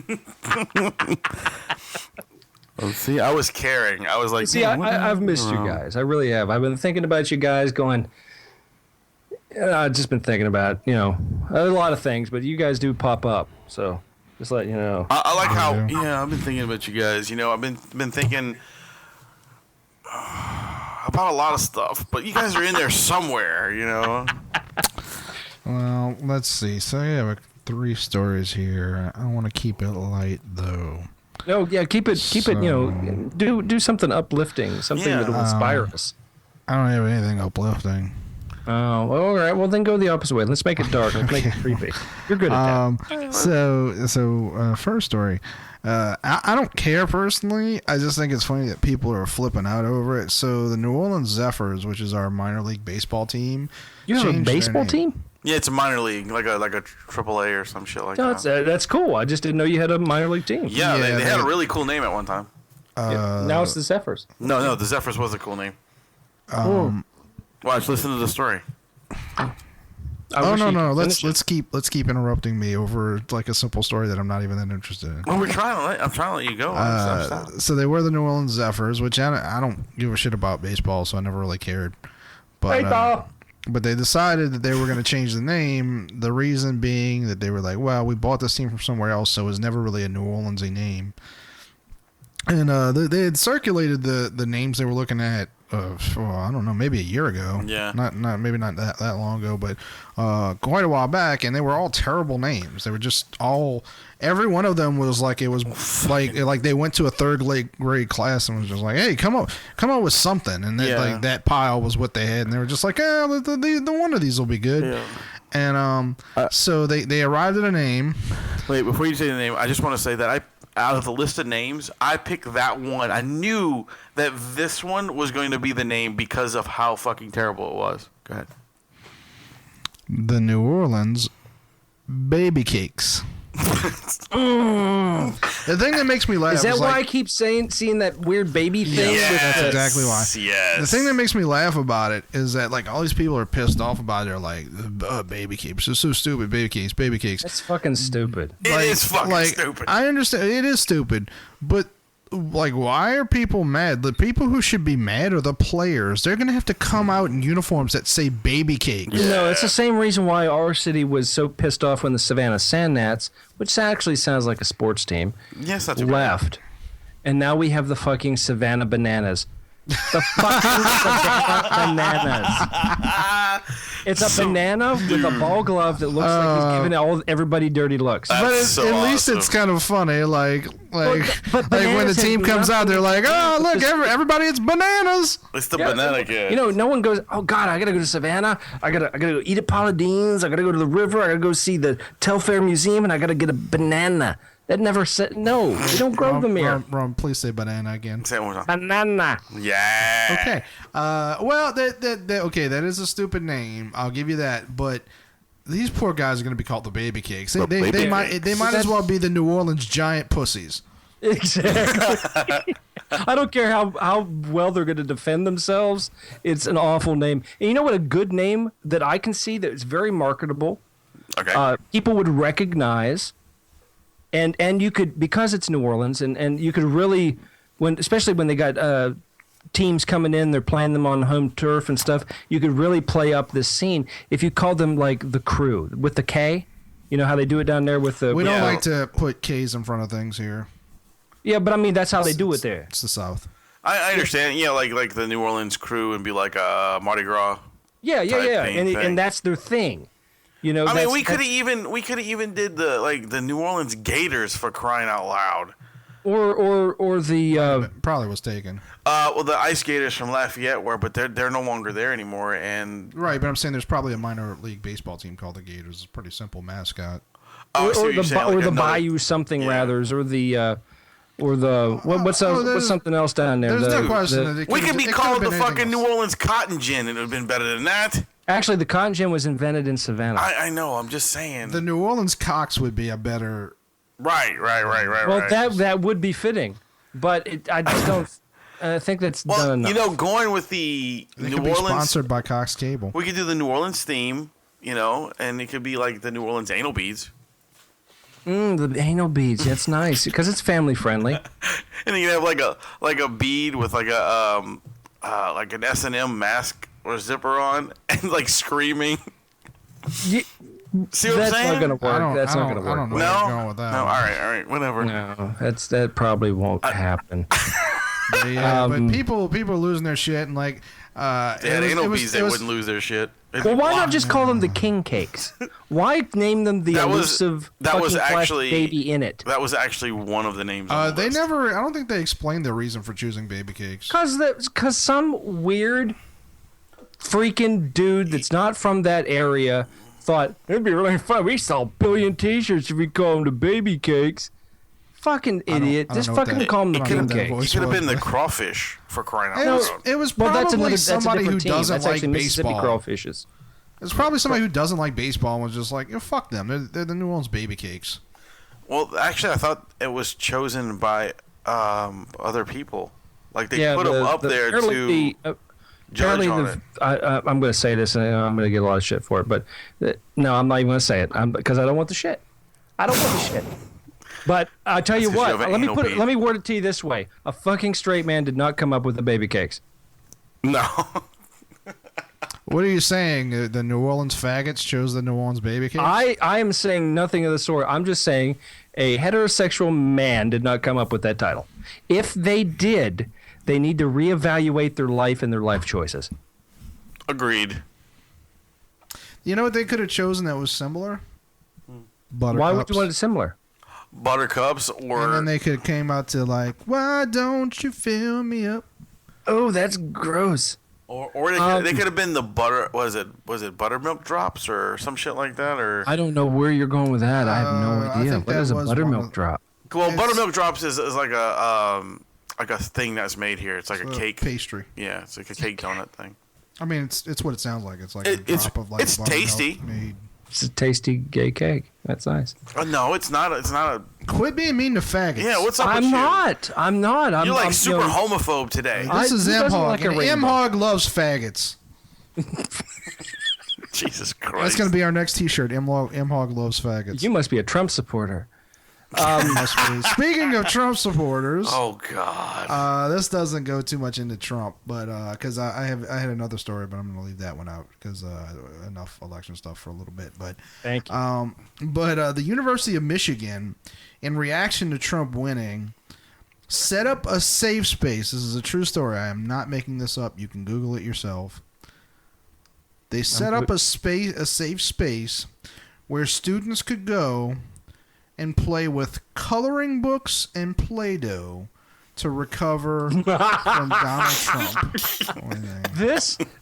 See, I was caring. I was like, see, I've missed you guys. I really have. I've been thinking about you guys going, I've just been thinking about, a lot of things, but you guys do pop up. So just let you know. I like how, I've been thinking about you guys. I've been thinking about a lot of stuff, but you guys are in there somewhere, Well, let's see. So I have 3 stories here. I want to keep it light, though. No, yeah, keep it. Do something uplifting, something that will inspire us. I don't have anything uplifting. Oh, well, all right. Well, then go the opposite way. Let's make it dark. Let's make it creepy. You're good at that. So first story. I don't care personally. I just think it's funny that people are flipping out over it. So the New Orleans Zephyrs, which is our minor league baseball team. You have a baseball team? Yeah, it's a minor league, like a AAA or some shit like that. That's cool. I just didn't know you had a minor league team. Yeah, they had a really cool name at one time. Now it's the Zephyrs. No, the Zephyrs was a cool name. Watch, listen to the story. Oh no! Let's keep interrupting me over like a simple story that I'm not even that interested in. Well, I'm trying to let you go. So they were the New Orleans Zephyrs, which I don't give a shit about baseball, so I never really cared. But they decided that they were going to change the name. The reason being that they were like, well, we bought this team from somewhere else, so it was never really a New Orleans-y name. And they had circulated the names they were looking at. I don't know, maybe a year ago. Yeah. Maybe not that long ago, but quite a while back, and they were all terrible names. They were just all. Every one of them was like it was like they went to a third grade class and was just like, hey, come up with something, and then, like that pile was what they had, and they were just like, the one of these will be good. Yeah. And so they arrived at a name. Wait, before you say the name, I just want to say that out of the list of names, I picked that one. I knew that this one was going to be the name because of how fucking terrible it was. Go ahead. The New Orleans Baby Cakes. The thing that makes me laugh is that why I keep seeing that weird baby thing? That's exactly why. Yes. The thing that makes me laugh about it is that like all these people are pissed off about it. They're like, baby cakes. It's so stupid. Baby cakes. That's fucking stupid. It is fucking stupid. I understand it is stupid, but like, why are people mad? The people who should be mad are the players. They're gonna have to come out in uniforms that say baby cakes. Yeah. No, it's the same reason why our city was so pissed off when the Savannah Sand Gnats, which actually sounds like a sports team, left. And now we have the fucking Savannah Bananas. The fucking Savannah Bananas. It's a banana with a ball glove that looks like he's giving everybody dirty looks. But at least it's kind of funny. Like when the team comes out, they're like, oh, look, everybody, it's bananas. It's the banana kid. You know, no one goes, oh, God, I got to go to Savannah. I gotta go eat at Paula Dean's. I got to go to the river. I got to go see the Telfair Museum, and I got to get a banana. That never said, no, we don't grow them here. Ron, please say banana again. Say it one more time. Banana. Yeah. Okay. Well, that is a stupid name. I'll give you that. But these poor guys are going to be called the baby cakes. They might as well be the New Orleans giant pussies. Exactly. I don't care how well they're going to defend themselves. It's an awful name. And you know what? A good name that I can see that is very marketable. Okay. People would recognize. And you could, because it's New Orleans, and you could really, especially when they got teams coming in, they're playing them on home turf and stuff, you could really play up this scene if you called them like the Crew with the K. You know how they do it down there with the. We don't like to put K's in front of things here. Yeah, but I mean that's how they do it there. It's the South. I understand. Yeah, like the New Orleans Crew and be like Mardi Gras. Yeah, and that's their thing. You know, I mean, we could have even did the New Orleans Gators, for crying out loud. Or the probably was taken. Well, the Ice Gators from Lafayette were, but they're no longer there anymore. And right, but I'm saying there's probably a minor league baseball team called the Gators. It's a pretty simple mascot. Or the Bayou something rathers, or the what's something else down there? There's no question that we could be called the fucking New Orleans Cotton Gin, and it would have been better than that. Actually, the cotton gin was invented in Savannah. I know. I'm just saying. The New Orleans Cox would be a better. Right. Well, that would be fitting, but I just don't. I think that's done enough. You know, going with the New Orleans, sponsored by Cox Cable. We could do the New Orleans theme, you know, and it could be like the New Orleans anal beads. The anal beads. That's nice because it's family friendly. And you have like a bead with like an S&M mask or zipper on, and like screaming. See what I'm saying? That's not gonna work. That's not gonna work. I don't know where you're going with that. No. All right, whatever. No, that probably won't happen. But people are losing their shit, and like they had anal beads, they wouldn't lose their shit. Well, why not just call them the King Cakes? Why name them the elusive baby in it? That was actually one of the names. On the list. I don't think they explained the reason for choosing baby cakes. Because some weird freaking dude that's not from that area thought it'd be really fun. We sell 1 billion T-shirts if we call them the baby cakes. Fucking idiot! Just fucking call them the King Cakes. It could have been the crawfish, for crying out loud. It was probably somebody who doesn't like baseball. Mississippi crawfishes. It's probably somebody who doesn't like baseball and was just like, fuck them. They're the New Orleans baby cakes. Well, actually, I thought it was chosen by other people. Like they put them up there to. Judge on it. I'm going to say this, and I'm going to get a lot of shit for it. But no, I'm not even going to say it because I don't want the shit. I don't want the shit. But I tell you what, let me word it to you this way: a fucking straight man did not come up with the baby cakes. No. What are you saying? The New Orleans faggots chose the New Orleans baby cakes? I am saying nothing of the sort. I'm just saying a heterosexual man did not come up with that title. If they did, they need to reevaluate their life and their life choices. Agreed. You know what they could have chosen that was similar? Buttercups. Why would you want it similar? Buttercups, or and then they could have came out to like, why don't you fill me up? Oh, that's gross. Or they could have been the butter. Was it buttermilk drops or some shit like that? Or I don't know where you're going with that. I have no idea. What is a buttermilk drop? Well, buttermilk drops is like a thing that's made here. It's like a cake pastry. Yeah, it's like a cake donut thing. I mean, it's what it sounds like. It's like a drop of like it's tasty. Made. It's a tasty gay cake. That's nice. No, it's not. It's not a. Quit being mean to faggots. Yeah, what's up with I'm you? I'm not. You're like super homophobe today. This is M-Hog. M-Hog loves faggots. Jesus Christ. That's going to be our next T-shirt. M-Hog loves faggots. You must be a Trump supporter. Speaking of Trump supporters, oh God, this doesn't go too much into Trump, but because I had another story, but I'm going to leave that one out because enough election stuff for a little bit. But thank you. But the University of Michigan, in reaction to Trump winning, set up a safe space. This is a true story. I am not making this up. You can Google it yourself. They set up a safe space where students could go and play with coloring books and Play-Doh to recover from Donald Trump.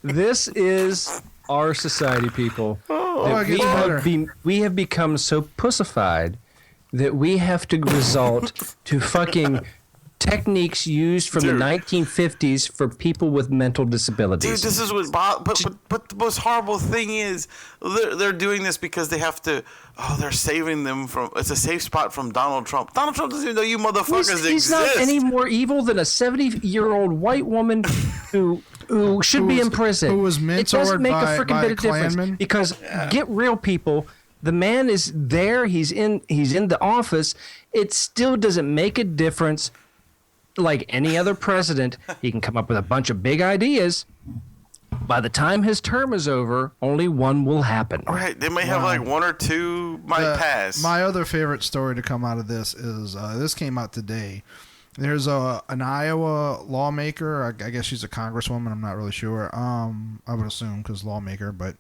This is our society, people. We have become so pussified that we have to resort to fucking techniques used from the 1950s for people with mental disabilities. Dude, this is what but the most horrible thing is they're doing this because they have to. Oh, they're saving them from. It's a safe spot from Donald Trump. Donald Trump doesn't even know you motherfuckers exist. He's not any more evil than a 70-year-old white woman who should be in prison. Who was mentored it doesn't make by a freaking bit of difference because get real, people. The man is there. He's in the office. It still doesn't make a difference. Like any other president, he can come up with a bunch of big ideas. By the time his term is over, only one will happen. Right. They may have like one or two might pass. My other favorite story to come out of this is this came out today. There's an Iowa lawmaker. I guess she's a congresswoman. I'm not really sure. I would assume because lawmaker. But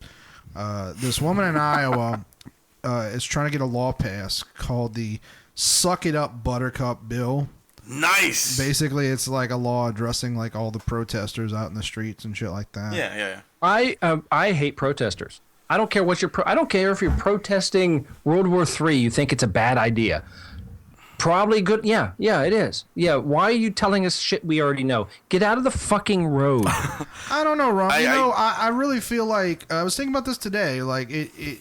this woman in Iowa is trying to get a law passed called the Suck It Up Buttercup Bill. Nice. Basically, it's like a law addressing like all the protesters out in the streets and shit like that. Yeah. I hate protesters. I don't care what I don't care if you're protesting World War III. You think it's a bad idea. Probably good. Yeah, it is. Yeah. Why are you telling us shit we already know? Get out of the fucking road. I don't know, Ron. I really feel like I was thinking about this today. Like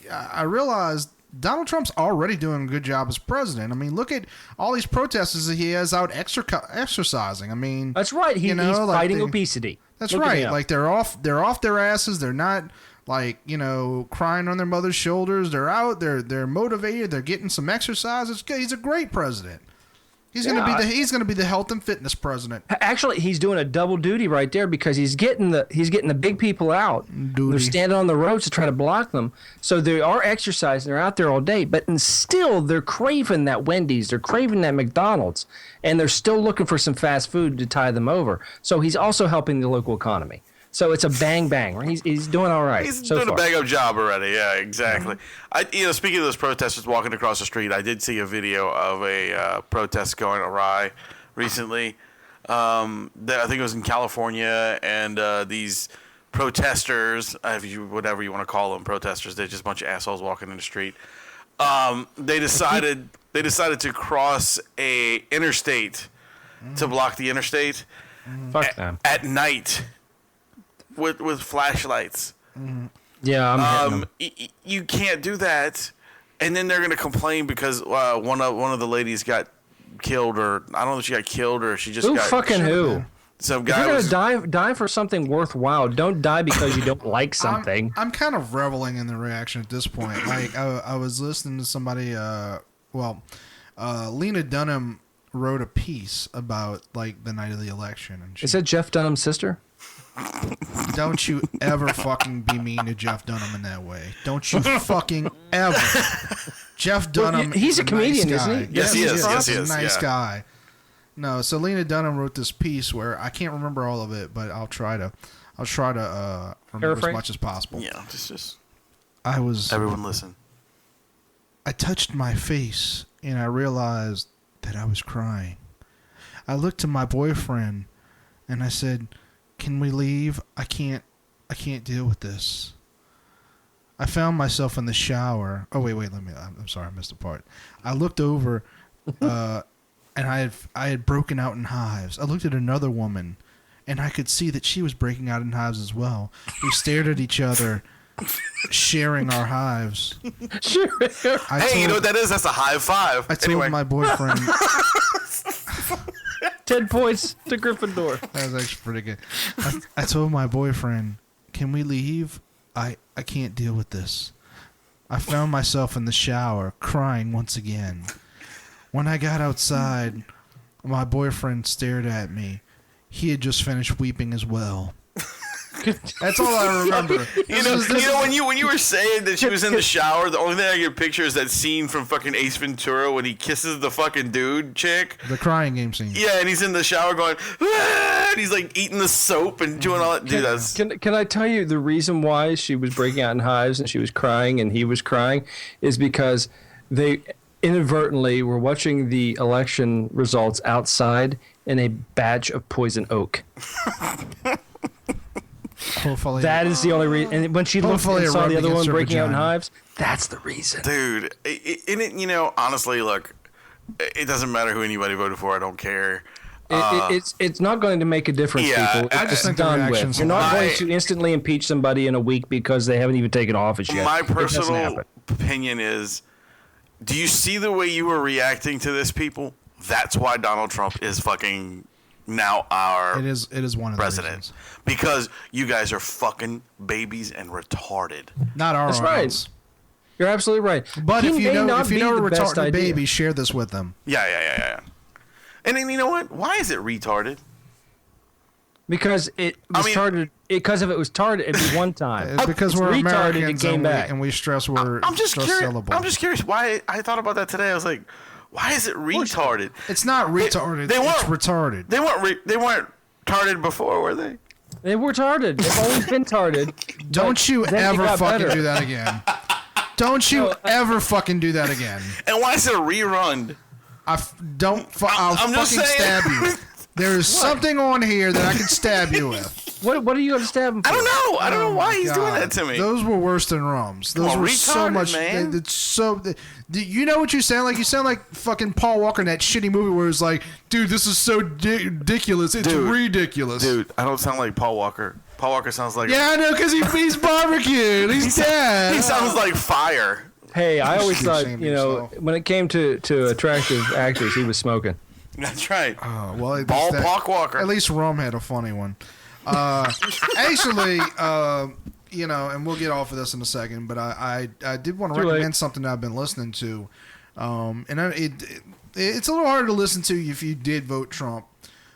I realized Donald Trump's already doing a good job as president. I mean, look at all these protesters that he has out exercising. I mean, that's right. He's fighting obesity. That's right. Like they're off their asses. They're not like, crying on their mother's shoulders. They're out. They're motivated. They're getting some exercise. It's good. He's a great president. He's gonna be the health and fitness president. Actually, he's doing a double duty right there because he's getting the big people out. They're standing on the roads to try to block them. So they are exercising. They're out there all day, but still they're craving that Wendy's. They're craving that McDonald's, and they're still looking for some fast food to tie them over. So he's also helping the local economy. So it's a bang bang. Right? He's doing all right. He's doing a bang up job already. Yeah, exactly. Speaking of those protesters walking across the street, I did see a video of a protest going awry recently. I think it was in California, and these protesters, whatever you want to call them, protesters, they're just a bunch of assholes walking in the street. They decided to cross a interstate to block the interstate. Fuck them. At night. With flashlights. Yeah, I'm you can't do that, and then they're gonna complain because one of the ladies got killed, or I don't know if she got killed or she just got fucking who? some If guy you're was gonna die for something worthwhile, don't die because you don't like something. I'm kind of reveling in the reaction at this point. Like I was listening to somebody. Lena Dunham wrote a piece about like the night of the election, and Is that Jeff Dunham's sister? don't you ever fucking be mean to Jeff Dunham in that way. Don't you fucking ever. Jeff Dunham. He's a comedian, nice guy. isn't he? Yes, he is. Yes, he He's is. a nice Yeah. guy. No, so Lena Dunham wrote this piece where I can't remember all of it, but I'll try to remember Paraphrase? as much as possible. Yeah, just Everyone listen. I touched my face and I realized that I was crying. I looked to my boyfriend and I said, "Can we leave? I can't deal with this." I found myself in the shower. Oh wait, I'm sorry, I missed a part. I looked over and I had broken out in hives. I looked at another woman and I could see that she was breaking out in hives as well. We stared at each other, sharing our hives. Hey, you know what that is? That's a high five. I told my boyfriend. 10 points to Gryffindor. That was actually pretty good. I told my boyfriend, "Can we leave? I can't deal with this." I found myself in the shower, crying once again. When I got outside, my boyfriend stared at me. He had just finished weeping as well. That's all I remember. You know, when you were saying that she was in the shower, the only thing I can picture is that scene from fucking Ace Ventura when he kisses the fucking dude chick. The crying game scene. Yeah, and he's in the shower going, "Ah," and he's like eating the soap and doing all that. Dude, that's Can I tell you the reason why she was breaking out in hives and she was crying and he was crying is because they inadvertently were watching the election results outside in a batch of poison oak. Hopefully, That is the only reason. And when she looked Hopefully and it saw rubbed the other against one her breaking out in vagina. hives, that's the reason. dude. You know, honestly, look, it doesn't matter who anybody voted for. I don't care. It's not going to make a difference, Yeah, people. I It's just think the done with. reactions You're not are- going to instantly impeach somebody in a week because they haven't even taken office yet. My It doesn't personal happen. opinion is, do you see the way you were reacting to this, people? That's why Donald Trump is fucking now our it is one of the president. reasons. Because you guys are fucking babies and retarded. Not our That's right. ones. You're absolutely right. But He if you may know not a be the best retarded idea. baby, share this with them. Yeah. And then you know what? Why is it retarded? Because it was retarded. Because if it was retarded, it'd be one time. Because It's we're retarded, Americans it came and back. we stress we're I'm just stress curious. syllable. I'm just curious why I thought about that today. I was like, why is it retarded? It's not retarded. they it's weren't- retarded. They weren't retarded before, were they? They were retarded. They've always been retarded. Don't you then it ever got fucking better. do that again. Don't you ever fucking do that again. And why is it a rerun? I'll I'm just fucking saying. stab you. There is something on here that I can stab you with. What are you going to stab him for? I don't know. I don't know why he's doing God. that to me. Those were worse than Rums. Those on, were so retarded, much. man. It's so. You know what you sound like? You sound like fucking Paul Walker in that shitty movie where it's like, dude, this is so ridiculous. It's ridiculous. Dude, I don't sound like Paul Walker. Paul Walker sounds like Yeah, I know, because he's barbecued. He's dead. he sounds like fire. Hey, I always Keep thought, saying to you know, yourself. when it came to attractive actors, he was smoking. That's right. Oh, well, at Ball least that- Park Walker. At least Rum had a funny one. Actually, you know, and we'll get off of this in a second, but I did want to Too recommend late. something that I've been listening to. It's a little hard to listen to if you did vote Trump,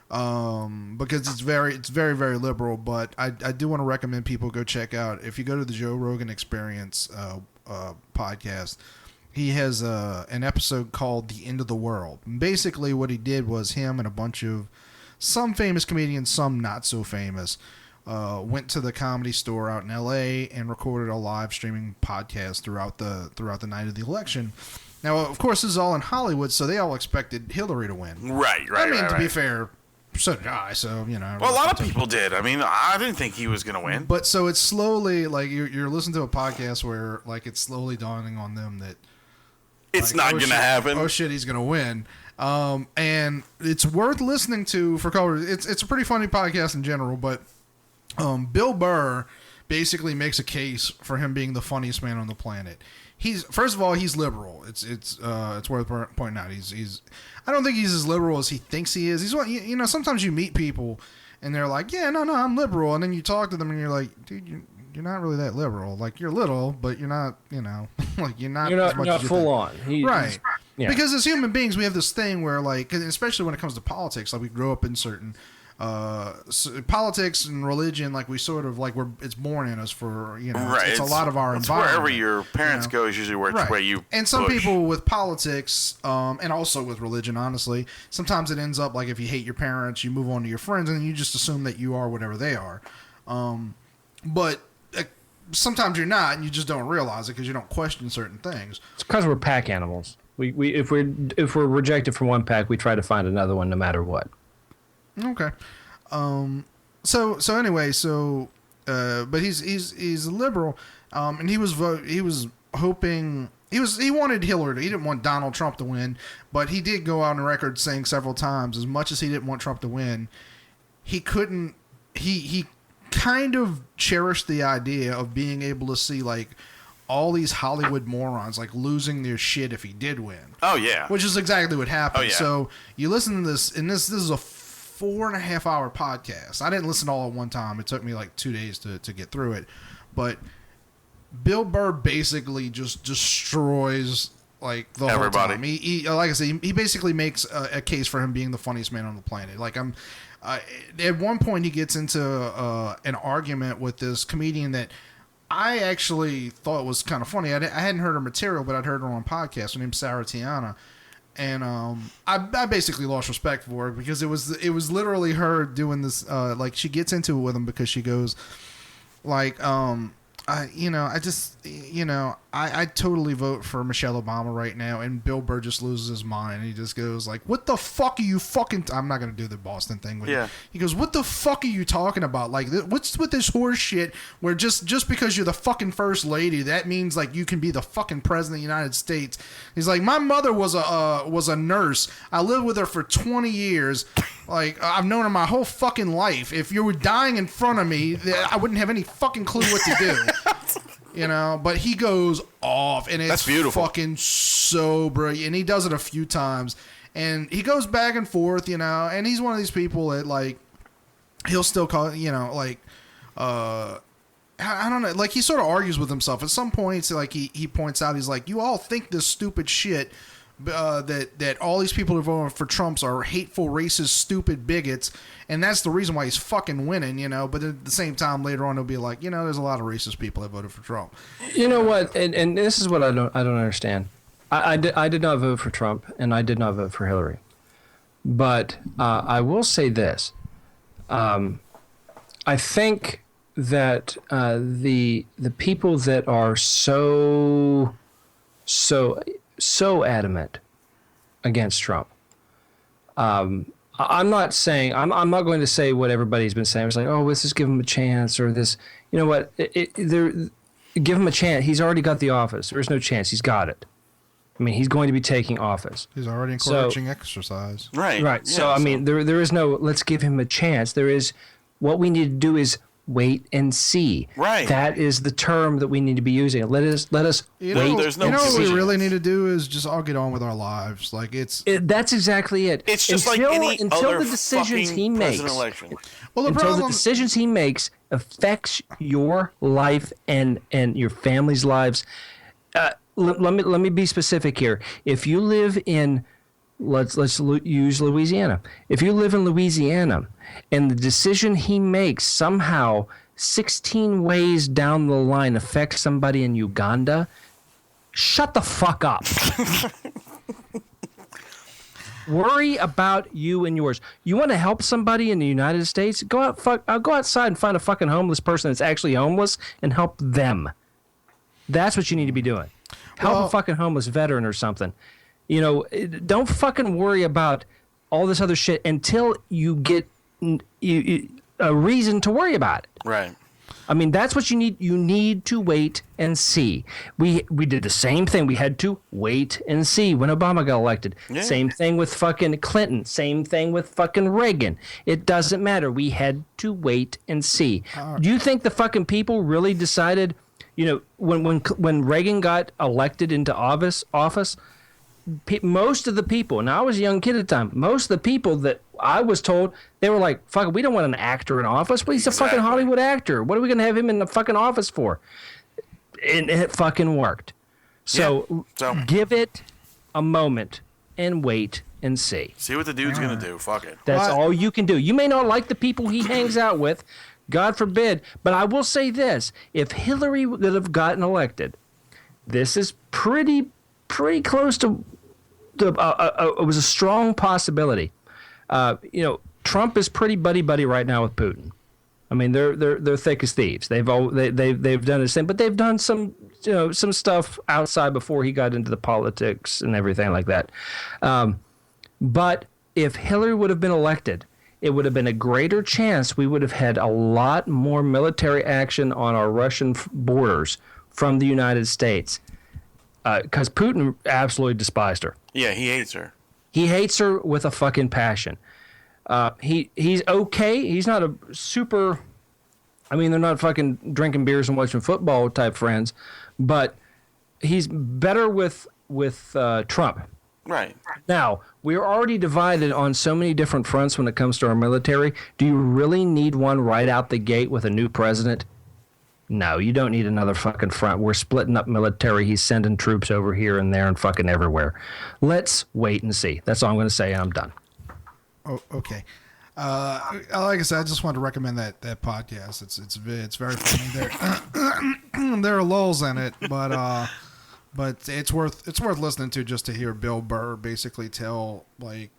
because it's very, very liberal. But I do want to recommend people go check out, if you go to the Joe Rogan Experience podcast. He has an episode called "The End of the World." And basically, what he did was him and a bunch of some famous comedians, some not so famous, went to the Comedy Store out in L.A. and recorded a live streaming podcast throughout the night of the election. Now, of course, this is all in Hollywood, so they all expected Hillary to win. Right. I mean, to be right. fair, so did I. So you know. Well, a lot of people did. I mean, I didn't think he was going to win. But so it's slowly like you're listening to a podcast where like it's slowly dawning on them that. It's Like, not oh, going to shit. happen. Oh shit, he's gonna win. And it's worth listening to for color. It's a pretty funny podcast in general, but Bill Burr basically makes a case for him being the funniest man on the planet. He's first of all, he's liberal. It's worth pointing out. He's I don't think he's as liberal as he thinks he is. He's you know, sometimes you meet people and they're like, yeah, no, I'm liberal. And then you talk to them and you're like, dude, you're not really that liberal. Like, you're little, but you're not, like, you're not as much as you full think. on. Right. Yeah. Because as human beings, we have this thing where, like, especially when it comes to politics, like, we grow up in certain politics and religion, like, we sort of, like, it's born in us for, right. It's a lot of our environment. Wherever your parents go is usually where you And some push. people with politics, and also with religion, honestly, sometimes it ends up like if you hate your parents, you move on to your friends, and you just assume that you are whatever they are. But sometimes you're not, and you just don't realize it because you don't question certain things. It's because we're pack animals. If we're rejected from one pack, we try to find another one no matter what. Okay. So anyway, but he's a liberal, and he was hoping he wanted Hillary. He didn't want Donald Trump to win, but he did go out on record saying several times, as much as he didn't want Trump to win, he couldn't. He kind of cherished the idea of being able to see, like, all these Hollywood morons, like, losing their shit if he did win. Oh yeah, which is exactly what happened. Oh, yeah. So you listen to this, and this is a 4.5 hour podcast. I didn't listen to all at one time. It took me like 2 days to get through it. But Bill Burr basically just destroys, like, the everybody. whole time. He like I said, he basically makes a case for him being the funniest man on the planet. Like, at one point he gets into an argument with this comedian that I actually thought was kind of funny. I hadn't heard her material, but I'd heard her on a podcast. Her name's Sarah Tiana. And I basically lost respect for her because it was literally her doing this. Like, she gets into it with him because she goes, like, I totally vote for Michelle Obama right now, and Bill Burr just loses his mind. He just goes like, "What the fuck are you fucking?" I'm not gonna do the Boston thing with you. He goes, "What the fuck are you talking about? Like, what's with this horse shit? Where just because you're the fucking first lady, that means like you can be the fucking president of the United States." He's like, "My mother was a nurse. I lived with her for 20 years. Like, I've known her my whole fucking life. If you were dying in front of me, I wouldn't have any fucking clue what to do." But he goes off, and it's That's beautiful. Fucking so brilliant. And he does it a few times, and he goes back and forth, and he's one of these people that, like, he'll still call, like, I don't know, like, he sort of argues with himself. At some points, like, he points out, he's like, you all think this stupid shit, that all these people who voted for Trump are hateful, racist, stupid bigots, and that's the reason why he's fucking winning, but at the same time, later on, he'll be like, there's a lot of racist people that voted for Trump. You know what? And this is what I don't understand. I did not vote for Trump, and I did not vote for Hillary. But I will say this. I think that the people that are so adamant against Trump. I'm not saying I'm not going to say what everybody's been saying. It's like, oh, let's just give him a chance, or this. You know what? Give him a chance. He's already got the office. There's no chance. He's got it. I mean, he's going to be taking office. He's already encouraging exercise. Right. Right. Yeah, so I mean, there is no let's give him a chance. There is what we need to do is wait and see. Right. That is the term that we need to be using. Let us wait. There's no what we decision. really need to do is just all get on with our lives. Like, that's exactly it. It's just until, like any until other the decisions fucking he makes. president election. well, Until the decisions he makes affects your life and your family's lives. Let me be specific here. If you live in let's use Louisiana. If you live in Louisiana and the decision he makes somehow 16 ways down the line affects somebody in Uganda, shut the fuck up. Worry about you and yours. You want to help somebody in the United States? Go outside and find a fucking homeless person that's actually homeless and help them. That's what you need to be doing. Help a fucking homeless veteran or something. Don't fucking worry about all this other shit until you get a reason to worry about it. Right. I mean, that's what you need. You need to wait and see. We did the same thing. We had to wait and see when Obama got elected. Yeah. Same thing with fucking Clinton. Same thing with fucking Reagan. It doesn't matter. We had to wait and see. Do you think the fucking people really decided, when Reagan got elected into office, most of the people, and I was a young kid at the time, most of the people that I was told, they were like, fuck, we don't want an actor in office. But he's a fucking Hollywood actor. What are we going to have him in the fucking office for? And it fucking worked. So give it a moment and wait and see. See what the dude's going to do. Fuck it. That's all you can do. You may not like the people he hangs out with, God forbid, but I will say this. If Hillary would have gotten elected, this is pretty close to it was a strong possibility. Trump is pretty buddy right now with Putin. I mean, they're thick as thieves. They've done the same, but they've done some stuff outside before he got into the politics and everything like that. But if Hillary would have been elected, it would have been a greater chance we would have had a lot more military action on our Russian borders from the United States. Because Putin absolutely despised her. Yeah, he hates her. He hates her with a fucking passion. He's okay. He's not a super. I mean, they're not fucking drinking beers and watching football type friends, but he's better with Trump. Right. Now, we're already divided on so many different fronts when it comes to our military. Do you really need one right out the gate with a new president? No, you don't need another fucking front. We're splitting up military. He's sending troops over here and there and fucking everywhere. Let's wait and see. That's all I'm going to say, and I'm done. Oh, okay. Like I said, I just wanted to recommend that podcast. It's very funny. There are lulls in it, but it's worth listening to just to hear Bill Burr basically tell like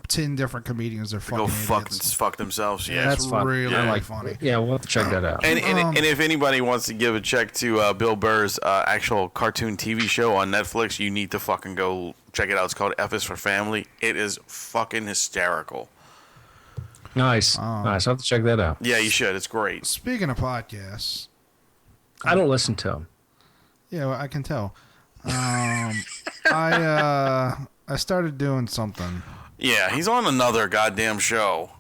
10 different comedians they're fucking fuck themselves. Yeah, that's fun. Really funny. Yeah, we'll have to check that out. And if anybody wants to give a check to Bill Burr's actual cartoon TV show on Netflix, you need to fucking go check it out. It's called F is for Family. It is fucking hysterical. Nice. Nice. I'll have to check that out. Yeah, you should. It's great. Speaking of podcasts, I don't listen to them. Yeah, well, I can tell. I started doing something. Yeah, he's on another goddamn show.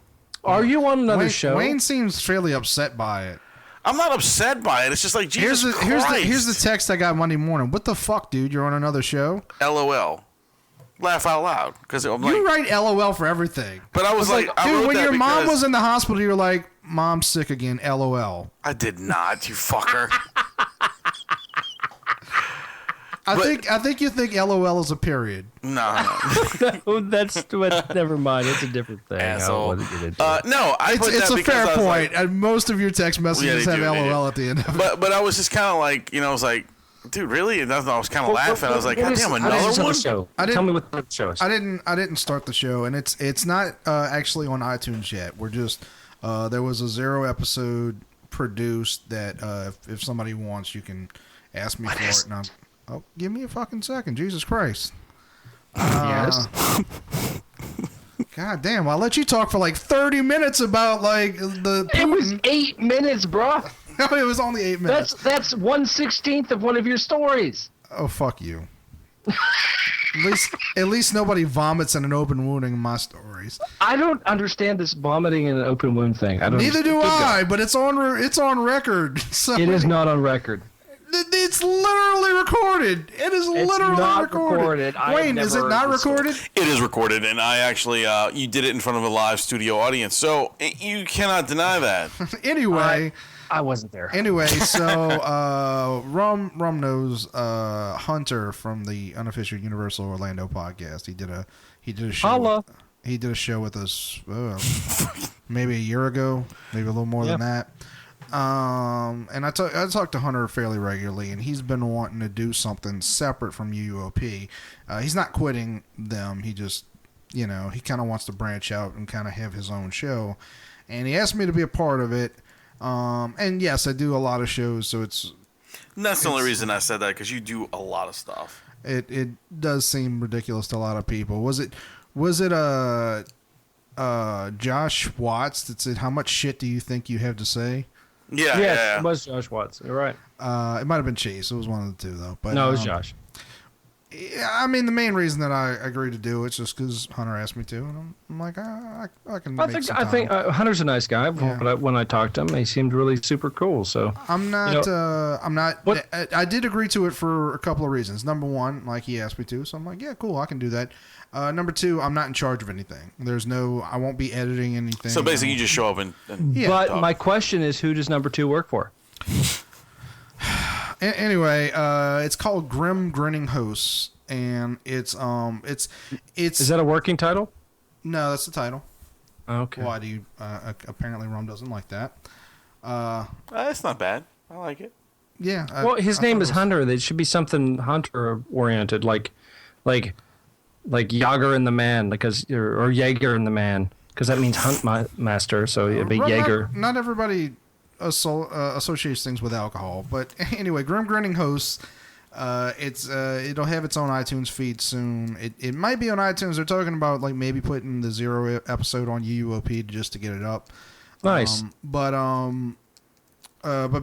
Are you on another show? Wayne seems fairly upset by it. I'm not upset by it. It's just like, Jesus Christ. Here's the text I got Monday morning. What the fuck, dude? You're on another show? LOL. Laugh out loud. Because I'm like, you write LOL for everything. But I was like, dude, when your mom was in the hospital, you're like, Mom's sick again, LOL. I did not, you fucker. I think you think LOL is a period. No. That's never mind. It's a different thing. Asshole. No, it's a fair point. And most of your text messages have LOL at the end of it. But I was just kind of like, I was like, dude, really? And I was kind of laughing. I was like, God damn, another one? Show? Tell me what the show is. I didn't start the show, and it's not actually on iTunes yet. We're just there was a 0 episode produced that if somebody wants, you can ask me for it. And give me a fucking second, Jesus Christ. Yes. God damn! I'll let you talk for like 30 minutes about like the. It was 8 minutes, bro. No, it was only 8 minutes. That's 1/16 of one of your stories. Oh, fuck you. At least nobody vomits in an open wound in my stories. I don't understand this vomiting in an open wound thing. Neither do I, but it's on record. So it is not on record. It's literally recorded. It is literally not recorded. Wayne, is it not recorded? It is recorded, and I actually, you did it in front of a live studio audience, so you cannot deny that. Anyway. I wasn't there. Anyway, so Rum knows Hunter from the Unofficial Universal Orlando podcast. He did a show. Holla. He did a show with us maybe a year ago, maybe a little more than that. And I talk to Hunter fairly regularly, and he's been wanting to do something separate from UOP. He's not quitting them. He just, he kind of wants to branch out and kind of have his own show. And he asked me to be a part of it. And yes, I do a lot of shows, so it's. And that's the only reason I said that, because you do a lot of stuff. It does seem ridiculous to a lot of people. Was it Josh Watts that said, "How much shit do you think you have to say?" Yeah. It was Josh Watts. You're right. It might have been Chase. It was one of the two, though. But no, it was Josh. Yeah, I mean, the main reason that I agreed to do it's just because Hunter asked me to, and I'm like, I can. I think Hunter's a nice guy. Yeah. When I talked to him, he seemed really super cool. So I'm not. I'm not. What? I did agree to it for a couple of reasons. Number one, like he asked me to, so I'm like, yeah, cool, I can do that. Number two, I'm not in charge of anything. I won't be editing anything. So basically, you just show up and Yeah. But talk. my question is, who does number 2 work for? Anyway, it's called Grim Grinning Hosts, and it's. Is that a working title? No, that's the title. Okay. Why do you? Apparently, Rum doesn't like that. That's not bad. I like it. Yeah. Well, his I name thought is it was- Hunter. There should be something Hunter oriented, like Jaeger and the Man, or Jaeger and the Man, because that means hunt master. So it'd be Well, Jaeger. Not everybody associates things with alcohol, but anyway, Grim Grinning Hosts. It'll have its own iTunes feed soon. It might be on iTunes. They're talking about like maybe putting the 0 episode on UUOP just to get it up. Nice. But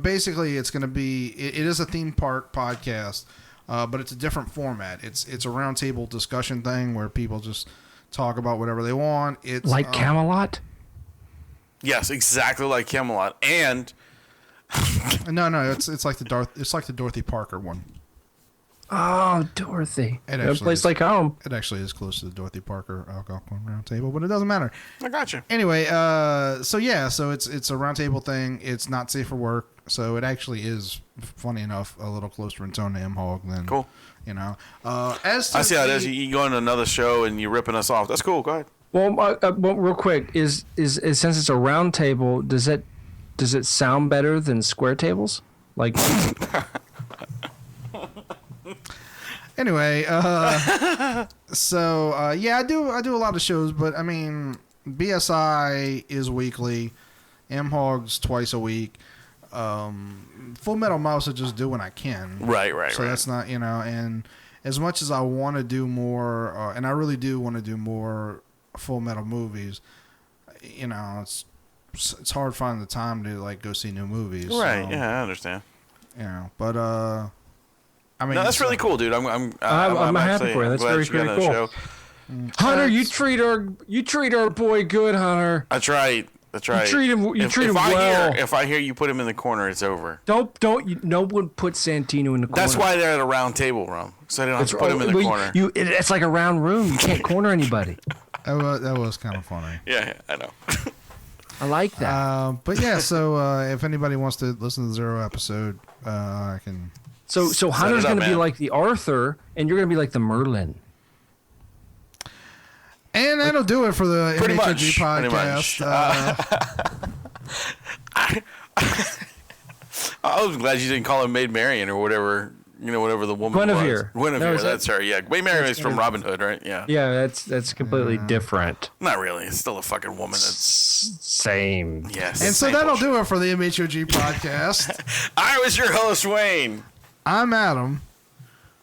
basically, it's going to be. It is a theme park podcast, but it's a different format. It's a roundtable discussion thing where people just talk about whatever they want. It's Like Camelot? Yes, exactly like Camelot. And no, it's like the Dorothy Parker one. Oh, Dorothy. It A actually place is. like home. It actually is close to the Dorothy Parker Algonquin Round Table, but it doesn't matter. I got you. Anyway, so it's a roundtable thing. It's not safe for work, so it actually is, funny enough, a little closer in tone to M-Hog than Cool. You know, as to I see how it is. You go on another show and you're ripping us off. That's cool. Go ahead. Well, real quick, is since it's a round table, does it sound better than square tables? Like, Anyway, so yeah, I do a lot of shows, but I mean, BSI is weekly, M-Hog's twice a week. Full Metal Mouse I just do when I can. Right. So that's not, and as much as I want to do more, and I really do want to do more Full Metal movies, it's hard finding the time to like go see new movies. Right. So, Yeah, I understand. but I mean, No, that's really cool, dude. I'm happy actually, for you. That's glad very, you got very on cool. the show. Hunter, you treat our boy good, Hunter. That's right. That's right. treat him well. If I hear you put him in the corner, it's over. No one put Santino in the corner. That's why they're at a round table, Rum. So they don't have to put him in the corner. It's like a round room. You can't corner anybody. that was kind of funny. Yeah, I know. I like that. But yeah, so if anybody wants to listen to the 0 episode, I can. So Hunter's up, going to be man. like the Arthur, and you're going to be like the Merlin. And that'll do it for the Pretty MHOG much, podcast. I was glad you didn't call him Maid Marian or whatever. Whatever the woman Guinevere. was. Guinevere, No, is that- that's her. Yeah, Maid Marian is from Robin Hood, right? Yeah. Yeah, that's completely different. Not really. It's still a fucking woman. That's Same. yes. And so same that'll bullshit. do it for the MHOG podcast. I was your host, Wayne. I'm Adam.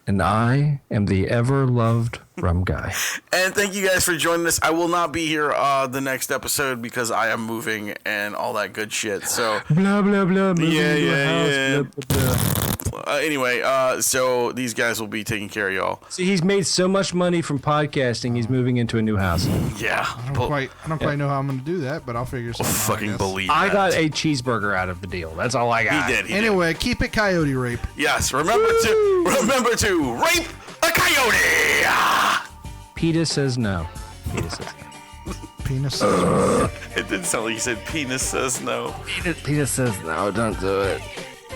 And I am the ever-loved Rum Guy. And thank you guys for joining us. I will not be here the next episode because I am moving and all that good shit. So Blah, blah, blah. moving Yeah, into a yeah, house, blah, blah, blah. anyway, so these guys will be taking care of y'all. See, he's made so much money from podcasting, he's moving into a new house. Yeah. I don't quite know how I'm going to do that, but I'll figure something out. I Fucking guess. believe I that. got a cheeseburger out of the deal. That's all I got. He did. Anyway, keep it Coyote Rape. Yes. Remember to rape a coyote. Ah! PETA says no. PETA says no. Penis. It didn't sound like you said penis says no. PETA says no, don't do it.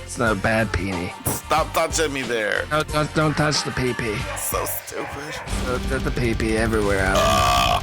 It's not a bad peenie. Stop touching me there. Don't touch the pee-pee. So stupid. Don't touch the pee-pee everywhere else.